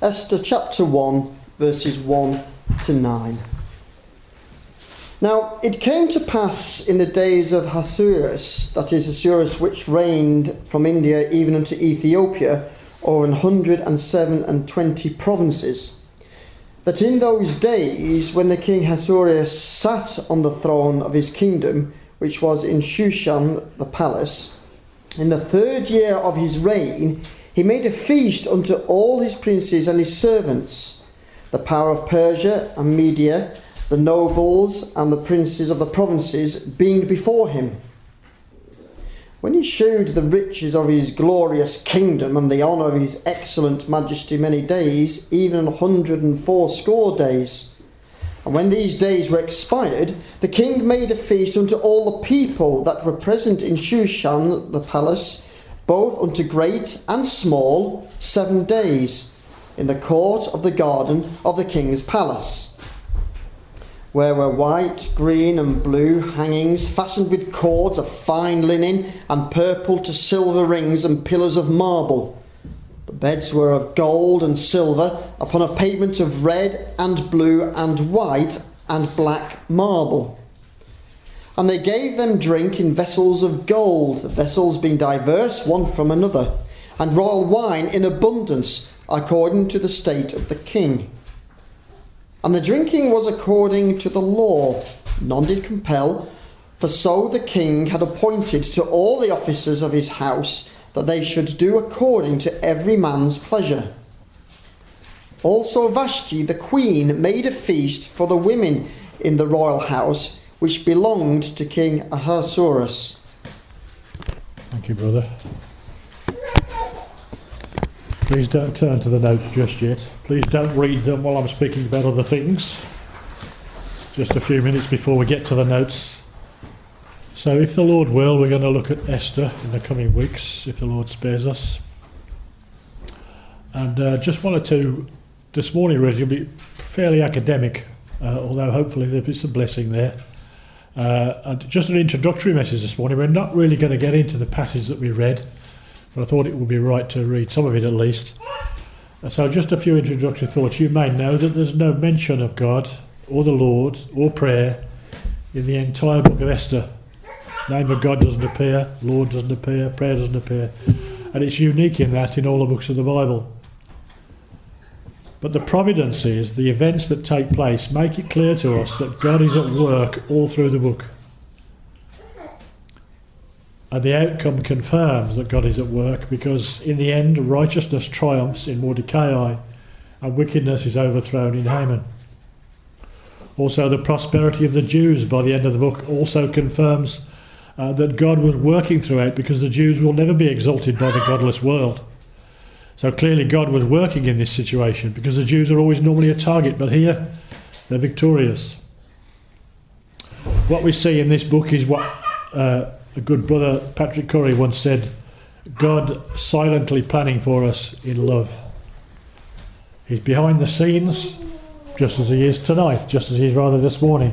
Esther chapter 1, verses 1 to 9. Now it came to pass in the days of Cyrus, that is Cyrus which reigned from India even unto Ethiopia, over 127 provinces, that in those days when the king Ahasuerus sat on the throne of his kingdom, which was in Shushan the palace, in the 3rd year of his reign, he made a feast unto all his princes and his servants, the power of Persia and Media, the nobles and the princes of the provinces being before him. When he shewed the riches of his glorious kingdom and the honour of his excellent majesty many days, even 180 days. And when these days were expired, the king made a feast unto all the people that were present in Shushan the palace, both unto great and small, 7 days, in the court of the garden of the king's palace, where were white, green, and blue hangings, fastened with cords of fine linen, and purple to silver rings, and pillars of marble. The beds were of gold and silver, upon a pavement of red and blue and white and black marble. And they gave them drink in vessels of gold, the vessels being diverse one from another, and royal wine in abundance, according to the state of the king. And the drinking was according to the law, none did compel, for so the king had appointed to all the officers of his house, that they should do according to every man's pleasure. Also Vashti the queen made a feast for the women in the royal house, which belonged to King Ahasuerus. Thank you, brother. Please don't turn to the notes just yet. Please don't read them while I'm speaking about other things. Just a few minutes before we get to the notes. So if the Lord will, we're going to look at Esther in the coming weeks, if the Lord spares us. And just wanted to, this morning really, will be fairly academic, although hopefully there'll be some blessing there. And just an introductory message this morning. We're not really going to get into the passage that we read, but I thought it would be right to read some of it at least. So just a few introductory thoughts. You may know that there's no mention of God or the Lord or prayer in the entire book of Esther. Name of God doesn't appear, Lord doesn't appear, prayer doesn't appear, and it's unique in that in all the books of the Bible. But the providence is, the events that take place make it clear to us that God is at work all through the book. And the outcome confirms that God is at work, because in the end righteousness triumphs in Mordecai and wickedness is overthrown in Haman. Also the prosperity of the Jews by the end of the book also confirms that God was working throughout, because the Jews will never be exalted by the godless world. So clearly God was working in this situation, because the Jews are always normally a target, but here they're victorious. What we see in this book is what a good brother Patrick Curry once said: God silently planning for us in love. He's behind the scenes, just as he is tonight, just as he is rather this morning.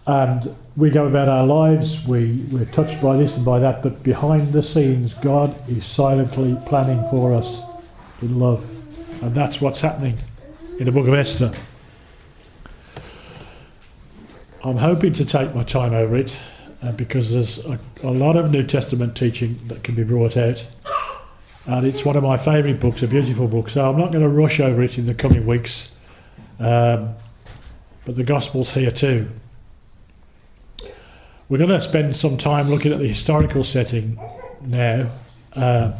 And we go about our lives, we're touched by this and by that, but behind the scenes God is silently planning for us in love. And that's what's happening in the book of Esther. I'm hoping to take my time over it, because there's a lot of New Testament teaching that can be brought out, and it's one of my favourite books, a beautiful book, so I'm not going to rush over it in the coming weeks, but the Gospel's here too. We're going to spend some time looking at the historical setting now, and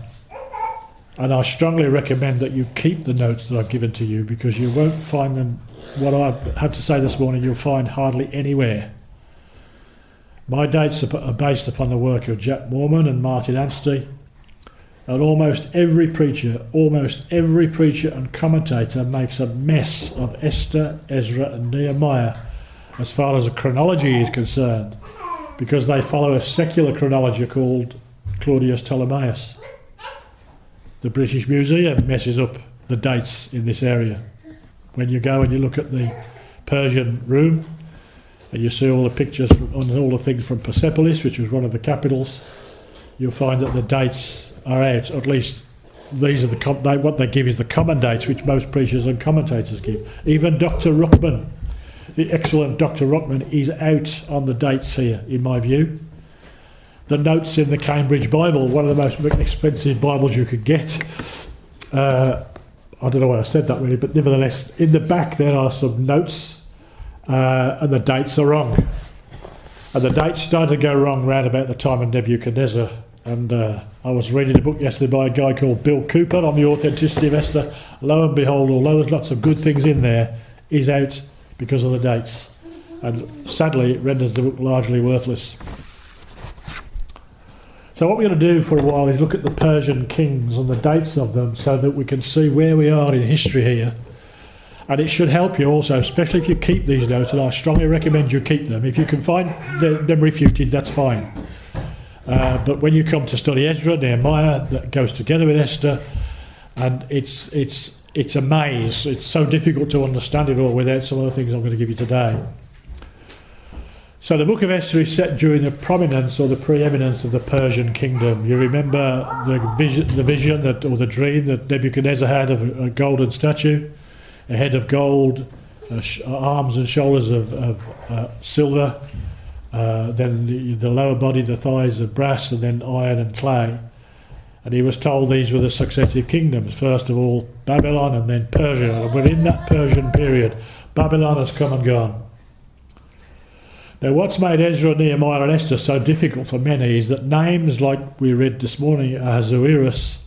I strongly recommend that you keep the notes that I've given to you, because you won't find them, what I've had to say this morning, you'll find hardly anywhere. My dates are based upon the work of Jack Mormon and Martin Anstey, and almost every preacher and commentator makes a mess of Esther, Ezra and Nehemiah as far as the chronology is concerned, because they follow a secular chronology called Claudius Ptolemaeus. The British Museum messes up the dates in this area. When you go and you look at the Persian room and you see all the pictures and all the things from Persepolis, which was one of the capitals, you'll find that the dates are out, at least these are what they give is the common dates, which most preachers and commentators give. Even Dr. Ruckman, the excellent Dr. Ruckman, is out on the dates here, in my view. The notes in the Cambridge Bible, one of the most expensive Bibles you could get. I don't know why I said that really, but nevertheless, in the back there are some notes, and the dates are wrong. And the dates started to go wrong round about the time of Nebuchadnezzar. And I was reading a book yesterday by a guy called Bill Cooper on the authenticity of Esther. Lo and behold, although there's lots of good things in there, he's out because of the dates. And sadly, it renders the book largely worthless. So what we're going to do for a while is look at the Persian kings and the dates of them so that we can see where we are in history here. And it should help you also, especially if you keep these notes, and I strongly recommend you keep them. If you can find them refuted, that's fine. But when you come to study Ezra, Nehemiah, that goes together with Esther, and it's a maze. It's so difficult to understand it all without some of the things I'm going to give you today. So the book of Esther is set during the prominence or the preeminence of the Persian kingdom. You remember the vision or the dream that Nebuchadnezzar had of a golden statue, a head of gold, arms and shoulders of silver, then the lower body, the thighs of brass, and then iron and clay. And he was told these were the successive kingdoms. First of all, Babylon and then Persia. And we're in that Persian period. Babylon has come and gone. Now, what's made Ezra, Nehemiah and Esther so difficult for many is that names like we read this morning, Ahasuerus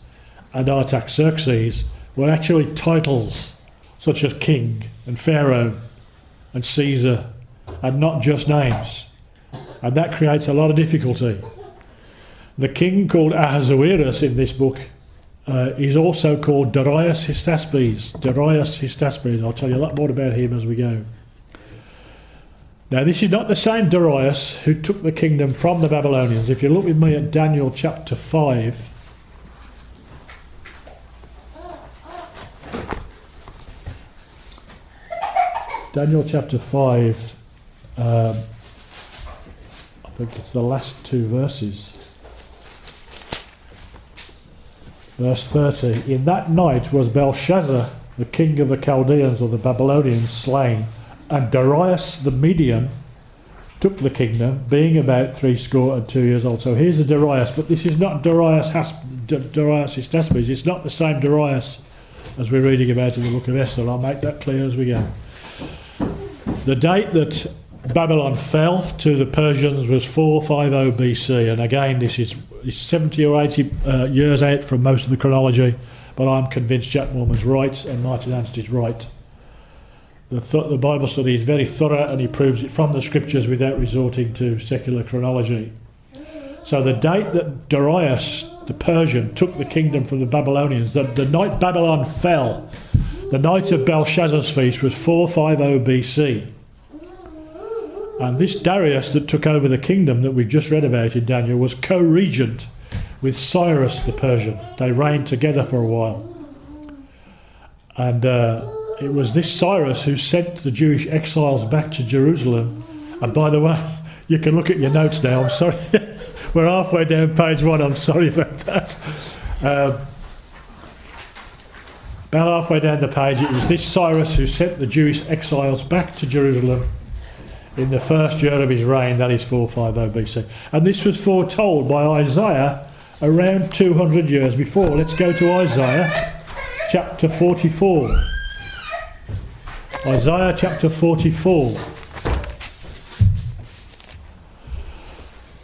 and Artaxerxes, were actually titles such as king and pharaoh and Caesar, and not just names. And that creates a lot of difficulty. The king called Ahasuerus in this book is also called Darius Hystaspes. Darius Hystaspes. I'll tell you a lot more about him as we go. Now, this is not the same Darius who took the kingdom from the Babylonians. If you look with me at Daniel chapter 5, Daniel chapter 5, I think it's the last two verses. Verse 30, in that night was Belshazzar, the king of the Chaldeans or the Babylonians, slain, and Darius the Median took the kingdom, being about 62 years old. So here's a Darius, but this is not Darius Hystaspes. It's not the same Darius as we're reading about in the book of Esther. I'll make that clear as we go. The date that Babylon fell to the Persians was 450 BC, and again this is 70 or 80 years out from most of the chronology, but I'm convinced Jack Mormon's right and Martin Ernst is right. The Bible study is very thorough and he proves it from the scriptures without resorting to secular chronology. So the date that Darius the Persian took the kingdom from the Babylonians, the night Babylon fell, the night of Belshazzar's feast was 450 BC. And this Darius that took over the kingdom that we've just read about in Daniel was co-regent with Cyrus the Persian. They reigned together for a while. And it was this Cyrus who sent the Jewish exiles back to Jerusalem. And by the way, you can look at your notes now. I'm sorry. We're halfway down page 1. I'm sorry about that. About halfway down the page, it was this Cyrus who sent the Jewish exiles back to Jerusalem in the first year of his reign, that is 450 BC. And this was foretold by Isaiah around 200 years before. Let's go to Isaiah chapter 44. Isaiah chapter 44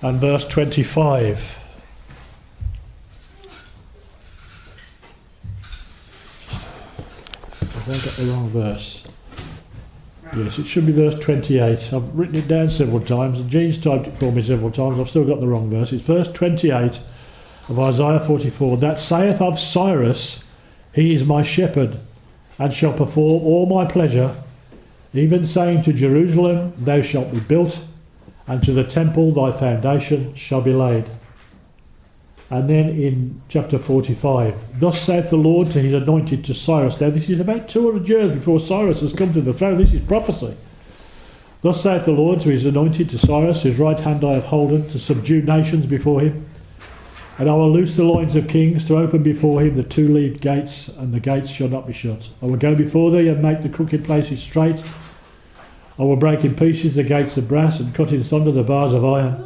and verse 25. Have I got the wrong verse? Yes, it should be verse 28. I've written it down several times and Jean's typed it for me several times. I've still got the wrong verse. It's verse 28 of Isaiah 44. That saith of Cyrus, he is my shepherd, and shall perform all my pleasure, even saying to Jerusalem, thou shalt be built, and to the temple thy foundation shall be laid. And then in chapter 45, thus saith the Lord to his anointed, to Cyrus. Now this is about 200 years before Cyrus has come to the throne. This is prophecy. Thus saith the Lord to his anointed, to Cyrus, whose right hand I have holden, to subdue nations before him, And I will loose the loins of kings to open before him the two-leaved gates, and the gates shall not be shut. I will go before thee and make the crooked places straight. I will break in pieces the gates of brass and cut in sunder the bars of iron.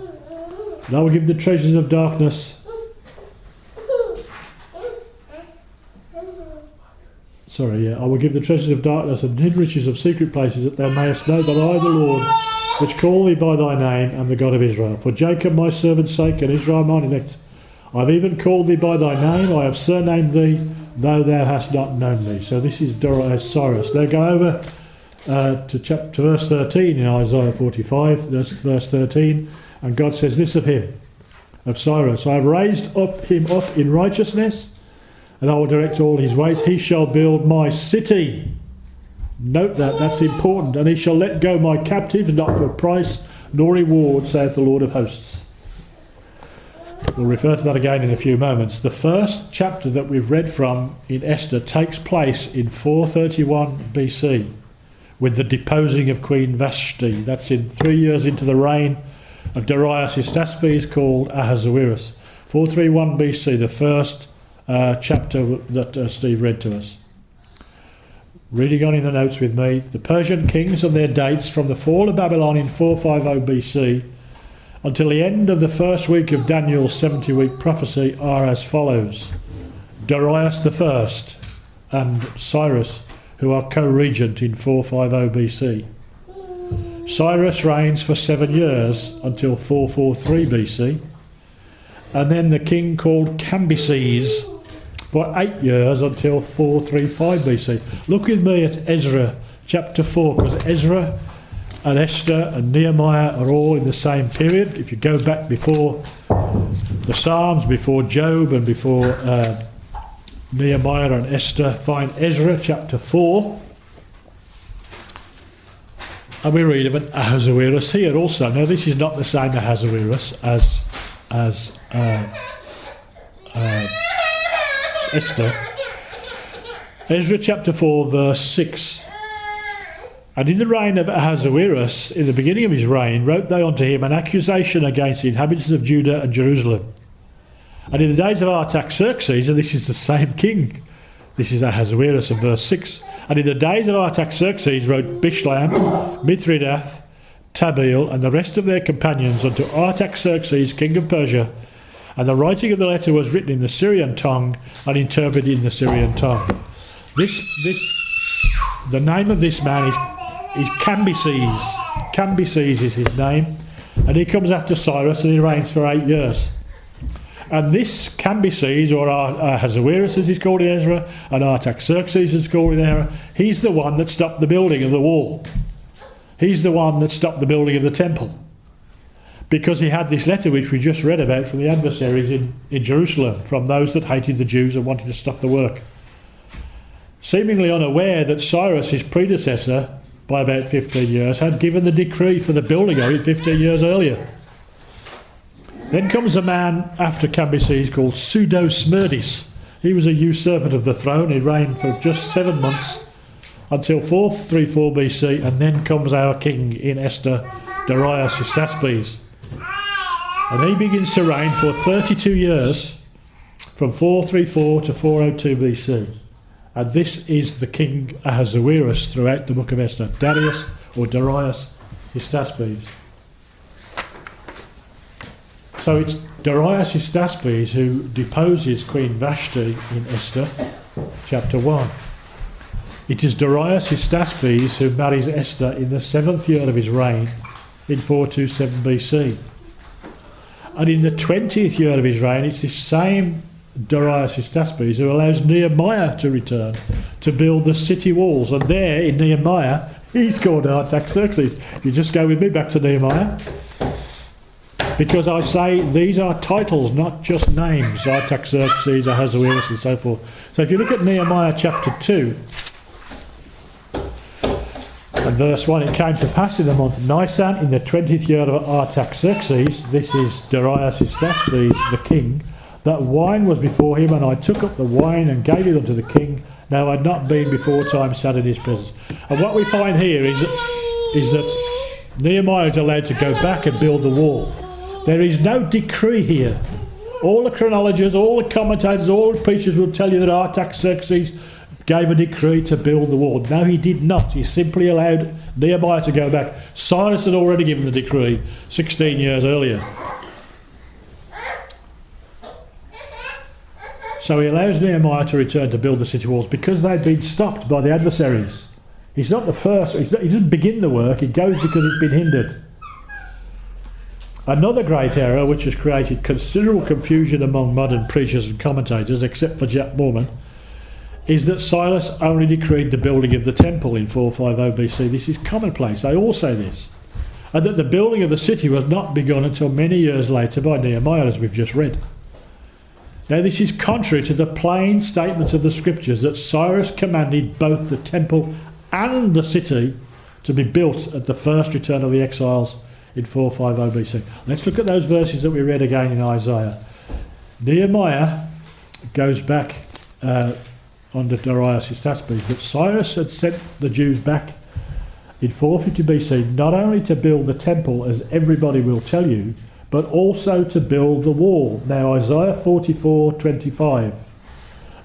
And I will give the treasures of darkness. I will give the treasures of darkness and hidden riches of secret places, that thou mayest know that I, the Lord, which call thee by thy name, am the God of Israel. For Jacob my servant's sake, and Israel mine elect, I have even called thee by thy name, I have surnamed thee, though thou hast not known me. So this is Cyrus. Now go over to verse 13 in Isaiah 45, that's verse 13, and God says this of him, of Cyrus: I have raised him up in righteousness, and I will direct all his ways. He shall build my city. Note that's important. And he shall let go my captives, not for price nor reward, saith the Lord of hosts. We'll refer to that again in a few moments. The first chapter that we've read from in Esther takes place in 431 BC with the deposing of Queen Vashti. That's in 3 years into the reign of Darius Hystaspes, called Ahasuerus. 431 BC, the first chapter that Steve read to us. Reading on in the notes with me, the Persian kings and their dates from the fall of Babylon in 450 BC until the end of the first week of Daniel's 70-week prophecy are as follows: Darius the First and Cyrus, who are co-regent in 450 BC. Cyrus reigns for 7 years until 443 BC, and then the king called Cambyses for 8 years until 435 BC. Look with me at Ezra chapter 4, because Ezra and Esther and Nehemiah are all in the same period. If you go back before the Psalms, before Job and before Nehemiah and Esther, find Ezra chapter 4, and we read of an Ahasuerus here also. Now this is not the same Ahasuerus as Esther. Ezra chapter 4 verse 6. And in the reign of Ahasuerus, in the beginning of his reign, wrote they unto him an accusation against the inhabitants of Judah and Jerusalem. And in the days of Artaxerxes, and this is the same king, this is Ahasuerus in verse 6. And in the days of Artaxerxes wrote Bishlam, Mithridath, Tabeel, and the rest of their companions unto Artaxerxes, king of Persia. And the writing of the letter was written in the Syrian tongue and interpreted in the Syrian tongue. The name of this man is Cambyses. Cambyses is his name, and he comes after Cyrus, and he reigns for 8 years. And this Cambyses, or Ahasuerus as he's called in Ezra, and Artaxerxes is called in Ezra, he's the one that stopped the building of the wall. He's the one that stopped the building of the temple, because he had this letter which we just read about from the adversaries in Jerusalem, from those that hated the Jews and wanted to stop the work. Seemingly unaware that Cyrus, his predecessor, by about 15 years, had given the decree for the building of it 15 years earlier. Then comes a man after Cambyses called Pseudo-Smerdis. He was a usurper of the throne. He reigned for just 7 months until 434 BC, and then comes our king in Esther, Darius Hystaspes. And he begins to reign for 32 years, from 434 to 402 BC. And this is the king Ahasuerus throughout the book of Esther, Darius or Darius Hystaspes. So it's Darius Hystaspes who deposes Queen Vashti in Esther chapter 1. It is Darius Hystaspes who marries Esther in the 7th year of his reign in 427 BC. And in the 20th year of his reign, it's this same Darius Hystaspes who allows Nehemiah to return to build the city walls. And there in Nehemiah, he's called Artaxerxes. You just go with me back to Nehemiah, because I say these are titles, not just names: Artaxerxes, Ahasuerus, and so forth. So if you look at Nehemiah chapter 2 and verse 1, it came to pass in the month Nisan, in the 20th year of Artaxerxes, this is Darius Hystaspes the king, that wine was before him, and I took up the wine and gave it unto the king. Now I had not been before time sat in his presence. And what we find here is that Nehemiah is allowed to go back and build the wall. There is no decree here All the chronologists, all the commentators, all the preachers will tell you that Artaxerxes gave a decree to build the wall. No, he did not. He simply allowed Nehemiah to go back. Cyrus had already given the decree 16 years earlier. So he allows Nehemiah to return to build the city walls because they'd been stopped by the adversaries. He's not the first. He doesn't begin the work. He goes because it's been hindered. Another great error which has created considerable confusion among modern preachers and commentators, except for Jack Mormon, is that Cyrus only decreed the building of the temple in 450 BC. This is commonplace. They all say this. And that the building of the city was not begun until many years later by Nehemiah, as we've just read. Now this is contrary to the plain statement of the scriptures that Cyrus commanded both the temple and the city to be built at the first return of the exiles in 450 BC. Let's look at those verses that we read again in Isaiah. Nehemiah goes back under Darius Hystaspes, but Cyrus had sent the Jews back in 450 BC not only to build the temple, as everybody will tell you, but also to build the wall. Now Isaiah 44:25.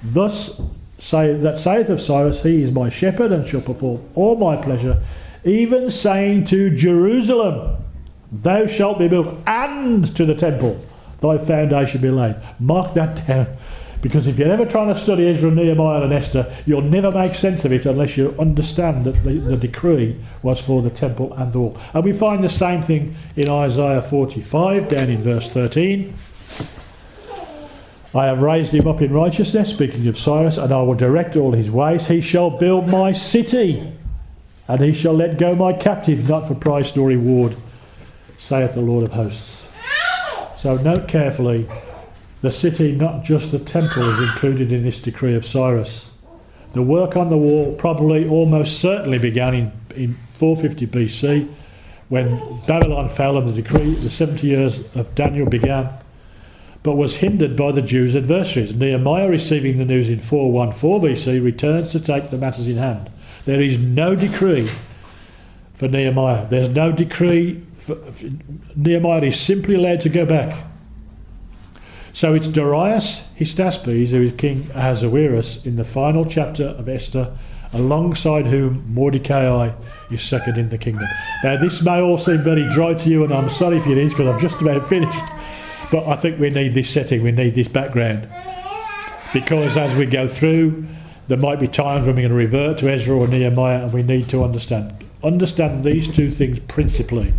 Thus saith of Cyrus, he is my shepherd and shall perform all my pleasure, even saying to Jerusalem, thou shalt be built, and to the temple thy foundation be laid. Mark that down, because if you're ever trying to study Ezra, Nehemiah and Esther, you'll never make sense of it unless you understand that the decree was for the temple and the wall. And we find the same thing in Isaiah 45, down in verse 13. I have raised him up in righteousness, speaking of Cyrus, and I will direct all his ways. He shall build my city, and he shall let go my captive, not for price nor reward, saith the Lord of hosts. So note carefully, the city, not just the temple, is included in this decree of Cyrus. The work on the wall probably almost certainly began in 450 BC when Babylon fell and the decree, the 70 years of Daniel began, but was hindered by the Jews' adversaries. Nehemiah, receiving the news in 414 BC, returns to take the matters in hand. There is no decree for Nehemiah. There's no decree for Nehemiah. Is simply allowed to go back. So it's Darius Hystaspes who is King Ahasuerus in the final chapter of Esther, alongside whom Mordecai is second in the kingdom. Now this may all seem very dry to you, and I'm sorry if it is, because I've just about finished, but I think we need this setting, we need this background, because as we go through there might be times when we're going to revert to Ezra or Nehemiah, and we need to understand these two things principally.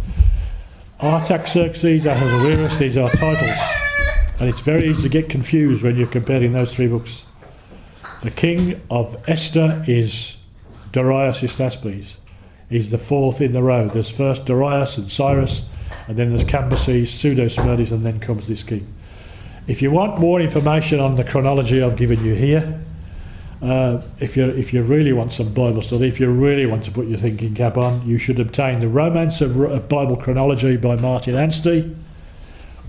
Artaxerxes, Ahasuerus, these are titles. And it's very easy to get confused when you're comparing those three books. The king of Esther is Darius Hystaspes. He's the fourth in the row. There's first Darius and Cyrus, and then there's Cambyses, Pseudo-Smyrna, and then comes this king. If you want more information on the chronology I've given you here, if you really want some Bible study, if you really want to put your thinking cap on, you should obtain The Romance of Bible Chronology by Martin Anstey,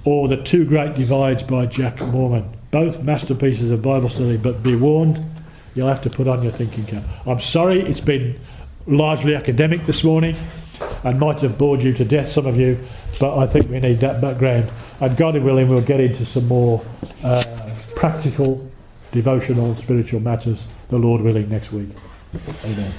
or The Two Great Divides by Jack Mormon. Both masterpieces of Bible study, but be warned, you'll have to put on your thinking cap. I'm sorry it's been largely academic this morning and might have bored you to death, some of you, but I think we need that background. And God willing, we'll get into some more practical, devotional, spiritual matters, the Lord willing, next week. Amen.